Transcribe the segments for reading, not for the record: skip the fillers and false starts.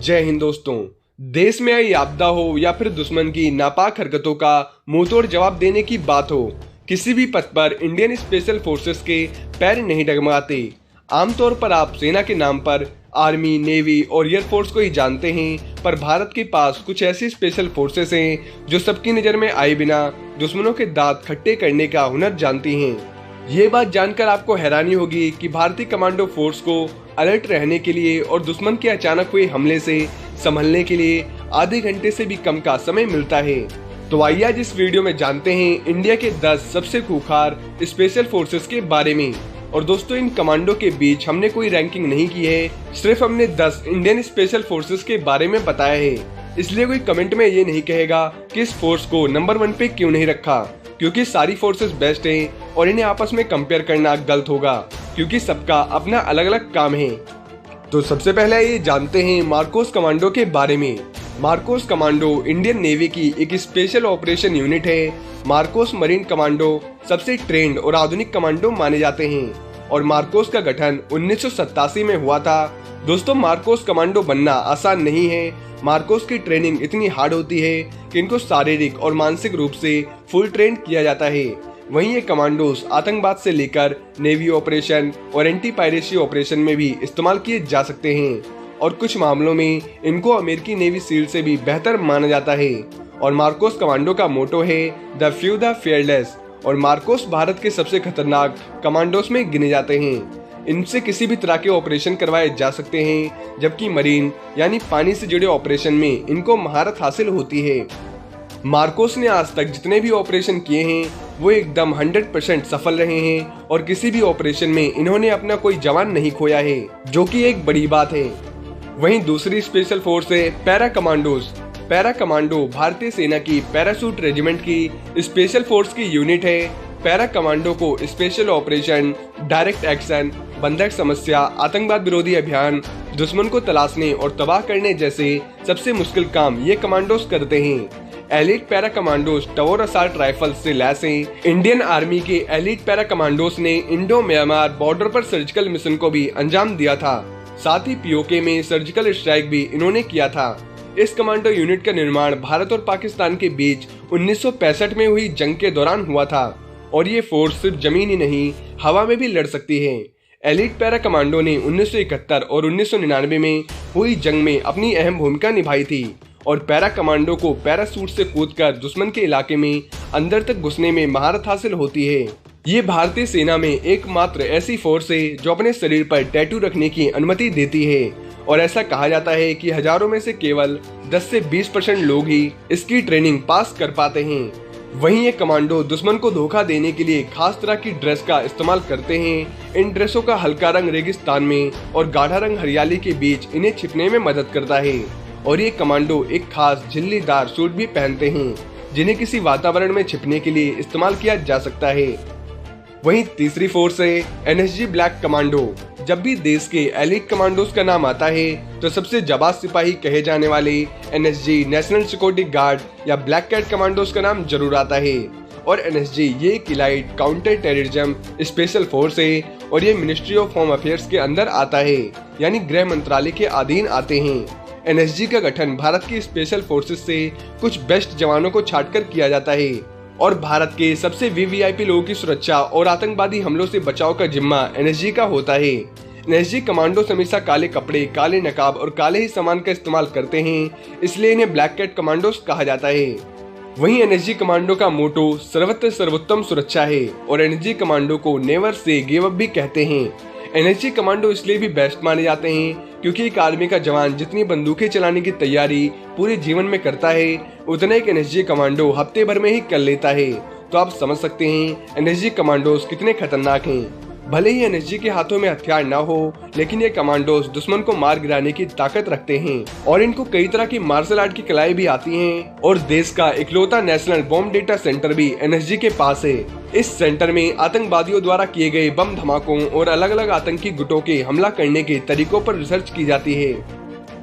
जय हिंद दोस्तों। देश में आई आपदा हो या फिर दुश्मन की नापाक हरकतों का मुंहतोड़ जवाब देने की बात हो, किसी भी पथ पर इंडियन स्पेशल फोर्सेस के पैर नहीं डगमगाते। आमतौर पर आप सेना के नाम पर आर्मी, नेवी और एयरफोर्स को ही जानते हैं, पर भारत के पास कुछ ऐसी स्पेशल फोर्सेस हैं जो सबकी नजर में आए बिना दुश्मनों के दांत खट्टे करने का हुनर जानती हैं। ये बात जानकर आपको हैरानी होगी कि भारतीय कमांडो फोर्स को अलर्ट रहने के लिए और दुश्मन के अचानक हुए हमले से संभलने के लिए आधे घंटे से भी कम का समय मिलता है। तो आइए आज इस वीडियो में जानते हैं इंडिया के 10 सबसे खूंखार स्पेशल फोर्सेस के बारे में। और दोस्तों, इन कमांडो के बीच हमने कोई रैंकिंग नहीं की है, सिर्फ हमने 10 इंडियन स्पेशल फोर्सेस के बारे में बताया है। इसलिए कोई कमेंट में ये नहीं कहेगा कि इस फोर्स को नंबर 1 पे क्यों नहीं रखा, क्योंकि सारी फोर्सेस बेस्ट हैं और इन्हें आपस में कंपेयर करना गलत होगा, क्योंकि सबका अपना अलग अलग काम है। तो सबसे पहले ये जानते हैं मार्कोस कमांडो के बारे में। मार्कोस कमांडो इंडियन नेवी की एक स्पेशल ऑपरेशन यूनिट है। मार्कोस मरीन कमांडो सबसे ट्रेंड और आधुनिक कमांडो माने जाते हैं और मार्कोस का गठन 1987 में हुआ था। दोस्तों, मार्कोस कमांडो बनना आसान नहीं है। मार्कोस की ट्रेनिंग इतनी हार्ड होती है कि इनको शारीरिक और मानसिक रूप से फुल ट्रेन किया जाता है। वहीं ये कमांडोज आतंकवाद से लेकर नेवी ऑपरेशन और एंटी पायरेसी ऑपरेशन में भी इस्तेमाल किए जा सकते हैं और कुछ मामलों में इनको अमेरिकी नेवी सील से भी बेहतर माना जाता है। और मार्कोस कमांडो का मोटो है द फ्यू द फेयरलेस, और मार्कोस भारत के सबसे खतरनाक कमांडोज में गिने जाते हैं। इनसे किसी भी तरह के ऑपरेशन करवाए जा सकते हैं, जबकि मरीन यानी पानी से जुड़े ऑपरेशन में इनको महारत हासिल होती है। मार्कोस ने आज तक जितने भी ऑपरेशन किए हैं वो एकदम 100% सफल रहे हैं और किसी भी ऑपरेशन में इन्होंने अपना कोई जवान नहीं खोया है, जो कि एक बड़ी बात है। वहीं दूसरी स्पेशल फोर्स है पैरा कमांडोज। पैरा कमांडो भारतीय सेना की पैराशूट रेजिमेंट की स्पेशल फोर्स की यूनिट है। पैरा कमांडो को स्पेशल ऑपरेशन, डायरेक्ट एक्शन, बंधक समस्या, आतंकवाद विरोधी अभियान, दुश्मन को तलाशने और तबाह करने जैसे सबसे मुश्किल काम ये कमांडोज करते हैं। Elite para commandos tower assault rifle से लैस हैं। इंडियन आर्मी के एलिट पैरा कमांडोज ने इंडो म्यांमार बॉर्डर पर सर्जिकल मिशन को भी अंजाम दिया था। साथ ही पीओके में सर्जिकल स्ट्राइक भी इन्होंने किया था। इस कमांडो यूनिट का निर्माण भारत और पाकिस्तान के बीच 1965 में हुई जंग के दौरान हुआ था और ये फोर्स सिर्फ जमीन ही नहीं, हवा में भी लड़ सकती है। एलिट पैरा कमांडो ने 1971 और 1999 में हुई जंग में अपनी अहम भूमिका निभाई थी और पैरा कमांडो को पैराशूट से कूदकर दुश्मन के इलाके में अंदर तक घुसने में महारत हासिल होती है। ये भारतीय सेना में एकमात्र ऐसी फोर्स है जो अपने शरीर पर टैटू रखने की अनुमति देती है और ऐसा कहा जाता है कि हजारों में से केवल 10 से 20% लोग ही इसकी ट्रेनिंग पास कर पाते हैं। वहीं ये कमांडो दुश्मन को धोखा देने के लिए खास तरह की ड्रेस का इस्तेमाल करते हैं। इन ड्रेसों का हल्का रंग रेगिस्तान में और गाढ़ा रंग हरियाली के बीच इन्हें छिपने में मदद करता है और ये कमांडो एक खास झिल्लीदार सूट भी पहनते हैं, जिन्हें किसी वातावरण में छिपने के लिए इस्तेमाल किया जा सकता है। वहीं तीसरी फोर्स है एनएसजी ब्लैक कमांडो। जब भी देश के एलिट कमांडोज का नाम आता है तो सबसे जाबाज सिपाही कहे जाने वाले एनएसजी नेशनल सिक्योरिटी गार्ड या ब्लैक कैट कमांडोज का नाम जरूर आता है। और एनएसजी ये एक elite counter terrorism special force है और ये मिनिस्ट्री ऑफ होम अफेयर्स के अंदर आता है, यानी गृह मंत्रालय के अधीन आते हैं। एनएसजी का गठन भारत की स्पेशल फोर्सेस से कुछ बेस्ट जवानों को छांटकर किया जाता है और भारत के सबसे वीवीआईपी लोगों की सुरक्षा और आतंकवादी हमलों से बचाव का जिम्मा एनएसजी का होता है। एनएसजी कमांडो हमेशा काले कपड़े, काले नकाब और काले ही सामान का इस्तेमाल करते हैं, इसलिए इन्हें ब्लैक कैट कमांडोज कहा जाता है। वहीं एनएसजी कमांडो का मोटो सर्वत्र सर्वोत्तम सुरक्षा है और एनएसजी कमांडो को नेवर से गिव अप भी कहते हैं। एनएसजी कमांडो इसलिए भी बेस्ट माने जाते हैं क्योंकि एक आर्मी का जवान जितनी बंदूकें चलाने की तैयारी पूरे जीवन में करता है, उतना एक एनएसजी कमांडो हफ्ते भर में ही कर लेता है। तो आप समझ सकते हैं एनएसजी कमांडोज कितने खतरनाक हैं। भले ही एनएसजी के हाथों में हथियार ना हो, लेकिन ये कमांडोज दुश्मन को मार गिराने की ताकत रखते हैं और इनको कई तरह की मार्शल आर्ट की कलाएं भी आती हैं और देश का इकलौता नेशनल बॉम्ब डेटा सेंटर भी एनएसजी के पास है। इस सेंटर में आतंकवादियों द्वारा किए गए बम धमाकों और अलग अलग आतंकी गुटों के हमला करने के तरीकों पर रिसर्च की जाती है।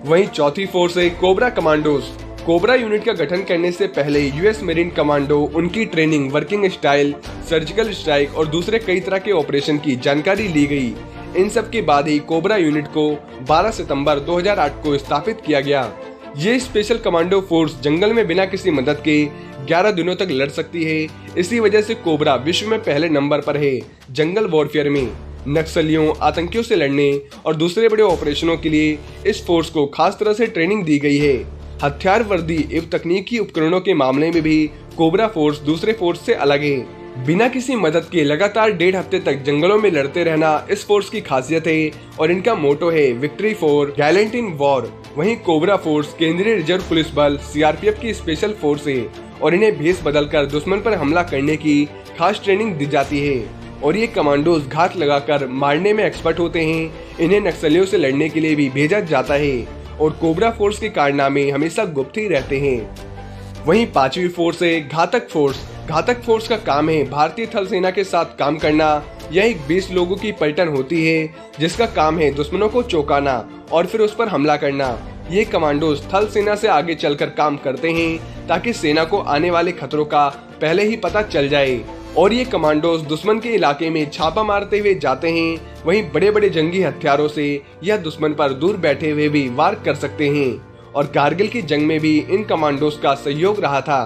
वहीं चौथी फोर्स है कोबरा कमांडोज। कोबरा यूनिट का गठन करने से पहले यूएस मरीन कमांडो उनकी training, working style, surgical strike और दूसरे कई तरह के ऑपरेशन की जानकारी ली गई। इन सब के बाद ही कोबरा यूनिट को 12 सितंबर 2008 को स्थापित किया गया। ये स्पेशल कमांडो फोर्स जंगल में बिना किसी मदद के 11 दिनों तक लड़ सकती है। इसी वजह से कोबरा विश्व में पहले नंबर पर है। जंगल वॉरफेयर में नक्सलियों, आतंकियों से लड़ने और दूसरे बड़े ऑपरेशनों के लिए इस फोर्स को खास तरह से ट्रेनिंग दी गई है। हथियार, वर्दी एवं तकनीकी उपकरणों के मामले में भी कोबरा फोर्स दूसरे फोर्स से अलग है। बिना किसी मदद के लगातार 1.5 हफ्ते तक जंगलों में लड़ते रहना इस फोर्स की खासियत है और इनका मोटो है victory for Gallant in war. वहीं कोबरा फोर्स केंद्रीय रिजर्व पुलिस बल सीआरपीएफ की स्पेशल फोर्स है और इन्हें भेष बदलकर दुश्मन पर हमला करने की खास ट्रेनिंग दी जाती है और ये कमांडोज घात लगाकर मारने में एक्सपर्ट होते हैं। इन्हें नक्सलियों से लड़ने के लिए भी भेजा जाता है और कोबरा फोर्स के कारनामे हमेशा गुप्त ही रहते हैं। वहीं 5वीं फोर्स है घातक फोर्स। घातक फोर्स का काम है भारतीय थल सेना के साथ काम करना। यह एक 20 लोगों की पलटन होती है जिसका काम है दुश्मनों को चौंकाना और फिर उस पर हमला करना। ये कमांडोज थल सेना से आगे चलकर काम करते हैं ताकि सेना को आने वाले खतरों का पहले ही पता चल जाए और ये कमांडोज दुश्मन के इलाके में छापा मारते हुए जाते हैं। वहीं बड़े बड़े जंगी हथियारों से यह दुश्मन पर दूर बैठे हुए भी वार कर सकते हैं और कारगिल की जंग में भी इन कमांडोज का सहयोग रहा था।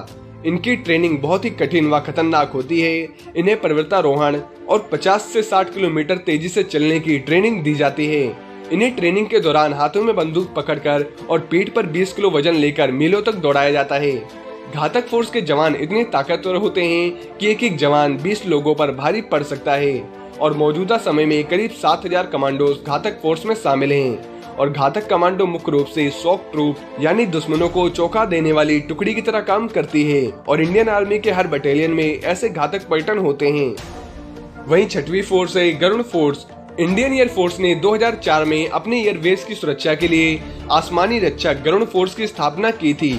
इनकी ट्रेनिंग बहुत ही कठिन व खतरनाक होती है। इन्हें पर्वतारोहण और 50 से 60 किलोमीटर तेजी से चलने की ट्रेनिंग दी जाती है। इन्हें ट्रेनिंग के दौरान हाथों में बंदूक पकड़कर और पीठ पर 20 किलो वजन लेकर मीलों तक दौड़ाया जाता है। घातक फोर्स के जवान इतने ताकतवर होते हैं कि एक एक जवान 20 लोगों पर भारी पड़ सकता है और मौजूदा समय में करीब 7000 कमांडोज घातक फोर्स में शामिल हैं और घातक कमांडो मुख्य रूप से शॉक ट्रूप यानी दुश्मनों को चौंका देने वाली टुकड़ी की तरह काम करती है और इंडियन आर्मी के हर बटालियन में ऐसे घातक पलटन होते हैं। वहीं 6वीं फोर्स है Garud force. Indian Air Force ने 2004 में अपने एयरवेज की सुरक्षा के लिए आसमानी रक्षक गरुड़ फोर्स की स्थापना की थी।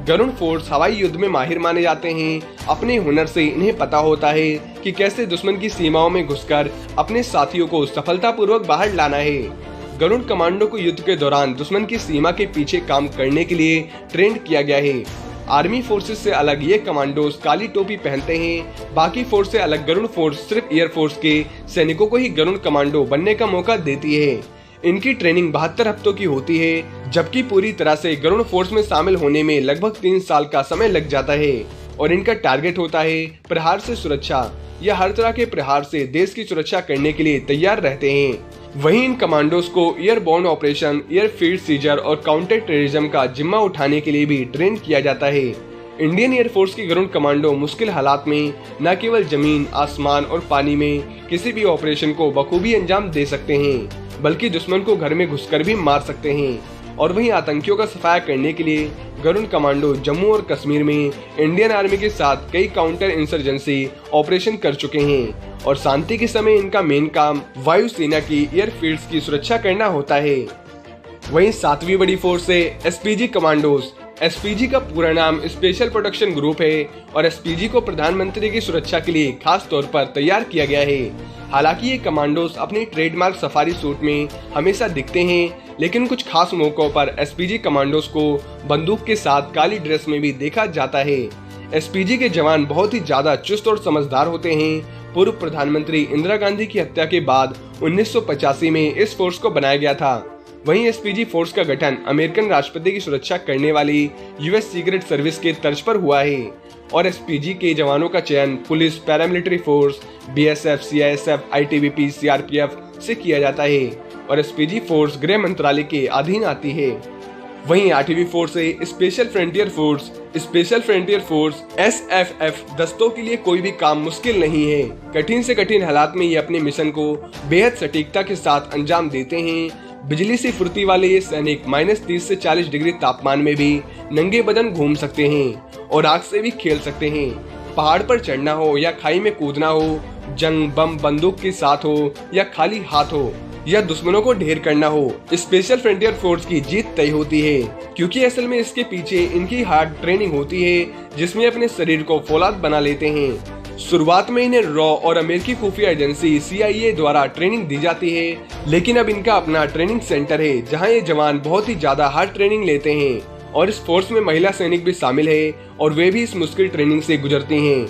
गरुड़ फोर्स हवाई युद्ध में माहिर माने जाते हैं। अपने हुनर से इन्हें पता होता है कि कैसे दुश्मन की सीमाओं में घुसकर अपने साथियों को सफलतापूर्वक बाहर लाना है। गरुड़ कमांडो को युद्ध के दौरान दुश्मन की सीमा के पीछे काम करने के लिए ट्रेंड किया गया है। आर्मी फोर्सेस से अलग ये कमांडोज काली टोपी पहनते हैं। बाकी फोर्स से अलग गरुड़ फोर्स सिर्फ एयरफोर्स के सैनिकों को ही गरुड़ कमांडो बनने का मौका देती है। इनकी ट्रेनिंग 72 हफ्तों की होती है, जबकि पूरी तरह से गरुड़ फोर्स में शामिल होने में लगभग 3 साल का समय लग जाता है और इनका टारगेट होता है प्रहार से सुरक्षा। यह हर तरह के प्रहार से देश की सुरक्षा करने के लिए तैयार रहते हैं। वहीं इन कमांडोज को एयरबोर्न ऑपरेशन, एयरफील्ड सीजर और काउंटर टेररिज्म का जिम्मा उठाने के लिए भी ट्रेन किया जाता है। इंडियन एयरफोर्स की गरुड़ कमांडो मुश्किल हालात में न केवल जमीन, आसमान और पानी में किसी भी ऑपरेशन को बखूबी अंजाम दे सकते हैं, बल्कि दुश्मन को घर में घुसकर भी मार सकते हैं। और वहीं आतंकियों का सफाया करने के लिए गरुड़ कमांडो जम्मू और कश्मीर में इंडियन आर्मी के साथ कई काउंटर इंसर्जेंसी ऑपरेशन कर चुके हैं और शांति के समय इनका मेन काम वायुसेना की एयरफील्ड्स की सुरक्षा करना होता है। वहीं 7वीं बड़ी फोर्स है एसपीजी कमांडोज। एसपीजी का पूरा नाम स्पेशल प्रोटेक्शन ग्रुप है और एसपीजी को प्रधानमंत्री की सुरक्षा के लिए खास तौर पर तैयार किया गया है। हालांकि ये कमांडोज अपनी ट्रेडमार्क सफारी सूट में हमेशा दिखते हैं, लेकिन कुछ खास मौकों पर एसपीजी कमांडोज को बंदूक के साथ काली ड्रेस में भी देखा जाता है। एसपीजी के जवान बहुत ही ज्यादा चुस्त और समझदार होते हैं। पूर्व प्रधानमंत्री इंदिरा गांधी की हत्या के बाद 1985 में इस फोर्स को बनाया गया था। वहीं एसपीजी फोर्स का गठन अमेरिकन राष्ट्रपति की सुरक्षा करने वाली यूएस सीक्रेट सर्विस के तर्ज पर हुआ है और एसपीजी के जवानों का चयन police, paramilitary force, BSF, CISF, ITBP, CRPF से किया जाता है और एसपीजी फोर्स गृह मंत्रालय के अधीन आती है। वहीं 8वीं फोर्स है special frontier force. Special frontier force SFF दस्तों के लिए कोई भी काम मुश्किल नहीं है। कठिन से कठिन हालात में ये अपने मिशन को बेहद सटीकता के साथ अंजाम देते हैं। बिजली से फुर्ती वाले ये सैनिक -30 से 40 डिग्री तापमान में भी नंगे बदन घूम सकते हैं और आग से भी खेल सकते हैं। पहाड़ पर चढ़ना हो या खाई में कूदना हो, जंग बम बंदूक के साथ हो या खाली हाथ हो या दुश्मनों को ढेर करना हो, स्पेशल फ्रंटियर फोर्स की जीत तय होती है, क्योंकि असल में इसके पीछे इनकी हार्ड ट्रेनिंग होती है जिसमें अपने शरीर को फौलाद बना लेते हैं। शुरुआत में इन्हें रॉ और अमेरिकी खुफिया एजेंसी CIA द्वारा ट्रेनिंग दी जाती है, लेकिन अब इनका अपना ट्रेनिंग सेंटर है जहां ये जवान बहुत ही ज्यादा हार्ड ट्रेनिंग लेते हैं और इस फोर्स में महिला सैनिक भी शामिल है और वे भी इस मुश्किल ट्रेनिंग से गुजरती हैं।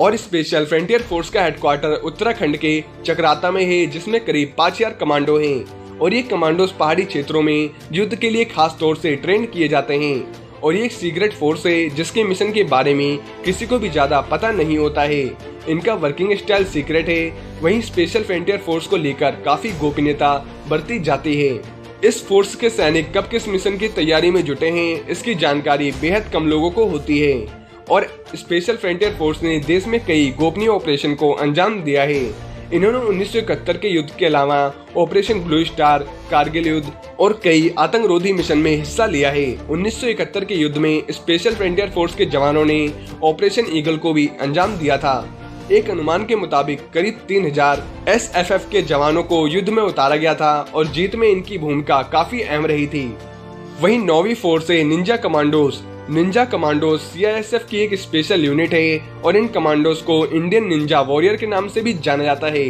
और स्पेशल फ्रंटियर फोर्स का हेडक्वार्टर उत्तराखंड के चकराता में है, जिसमें करीब 5000 कमांडो हैं और ये कमांडोज पहाड़ी क्षेत्रों में युद्ध के लिए खास तौर से ट्रेन किए जाते हैं। और ये एक सीक्रेट फोर्स है जिसके मिशन के बारे में किसी को भी ज्यादा पता नहीं होता है। इनका वर्किंग स्टाइल सीक्रेट है। वहीं स्पेशल फ्रंटियर फोर्स को लेकर काफी गोपनीयता बरती जाती है। इस फोर्स के सैनिक कब किस मिशन की तैयारी में जुटे हैं, इसकी जानकारी बेहद कम लोगों को होती है। और स्पेशल फ्रंटियर फोर्स ने देश में कई गोपनीय ऑपरेशन को अंजाम दिया है। इन्होंने 1971 के युद्ध के अलावा ऑपरेशन ब्लू स्टार, कारगिल युद्ध और कई आतंकरोधी मिशन में हिस्सा लिया है। 1971 के युद्ध में स्पेशल फ्रंटियर फोर्स के जवानों ने ऑपरेशन ईगल को भी अंजाम दिया था। एक अनुमान के मुताबिक करीब 3000 SFF के जवानों को युद्ध में उतारा गया था और जीत में इनकी भूमिका काफी अहम रही थी। वहीं 9वीं फोर्स है Ninja commandos. Ninja commandos CISF की एक स्पेशल यूनिट है और इन कमांडोज को इंडियन निंजा वॉरियर के नाम से भी जाना जाता है।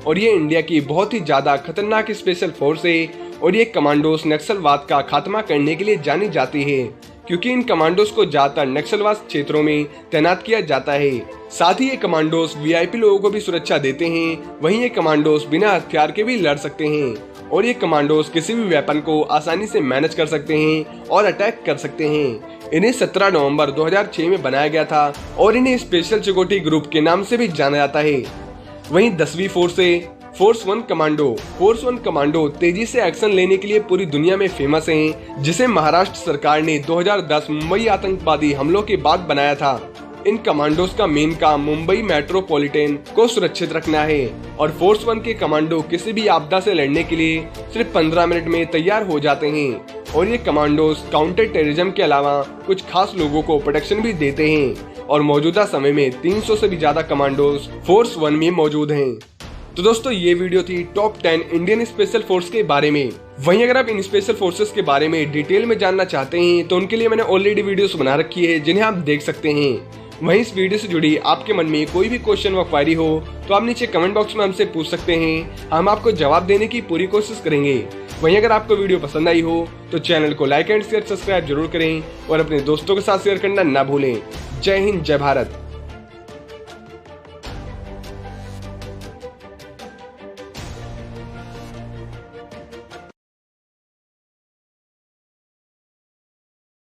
और ये इंडिया की बहुत ही ज्यादा खतरनाक स्पेशल फोर्स है और ये कमांडोज नक्सलवाद का खात्मा करने के लिए जानी जाती है, क्योंकि इन कमांडोज को ज्यादातर नक्सलवाद क्षेत्रों में तैनात किया जाता है। साथ ही ये कमांडोज VIP लोगों को भी सुरक्षा देते हैं। वहीं ये कमांडोज बिना हथियार के भी लड़ सकते हैं और ये कमांडोज किसी भी वेपन को आसानी से मैनेज कर सकते हैं और अटैक कर सकते हैं। इन्हें 17 नवंबर 2006 में बनाया गया था और इन्हें स्पेशल सिक्योरिटी ग्रुप के नाम से भी जाना जाता है। वहीं 10वीं फोर्स है फोर्स 1 कमांडो। फोर्स 1 कमांडो तेजी से एक्शन लेने के लिए पूरी दुनिया में फेमस हैं, जिसे महाराष्ट्र सरकार ने 2010 मुंबई आतंकवादी हमलों के बाद बनाया था। इन कमांडोज का मेन काम मुंबई मेट्रोपॉलिटन को सुरक्षित रखना है और फोर्स 1 के कमांडो किसी भी आपदा से लड़ने के लिए सिर्फ 15 मिनट में तैयार हो जाते हैं। और ये कमांडोज काउंटर टेररिज्म के अलावा कुछ खास लोगों को प्रोटेक्शन भी देते हैं और मौजूदा समय में 300 से भी ज्यादा कमांडोज फोर्स 1 में मौजूद हैं। तो दोस्तों ये वीडियो थी टॉप 10 इंडियन स्पेशल फोर्स के बारे में। वहीं अगर आप इन स्पेशल फोर्सेस के बारे में डिटेल में जानना चाहते हैं तो उनके लिए मैंने ऑलरेडी वीडियोस बना रखी है, जिन्हें आप देख सकते हैं। वहीं इस वीडियो से जुड़ी आपके मन में कोई भी क्वेश्चन व क्वेरी हो तो आप नीचे कमेंट बॉक्स में हमसे पूछ सकते हैं। हम आपको जवाब देने की पूरी कोशिश करेंगे। वहीं अगर आपको वीडियो पसंद आई हो तो चैनल को लाइक एंड शेयर सब्सक्राइब जरूर करें और अपने दोस्तों के साथ शेयर करना ना भूलें। जय हिंद, जय भारत।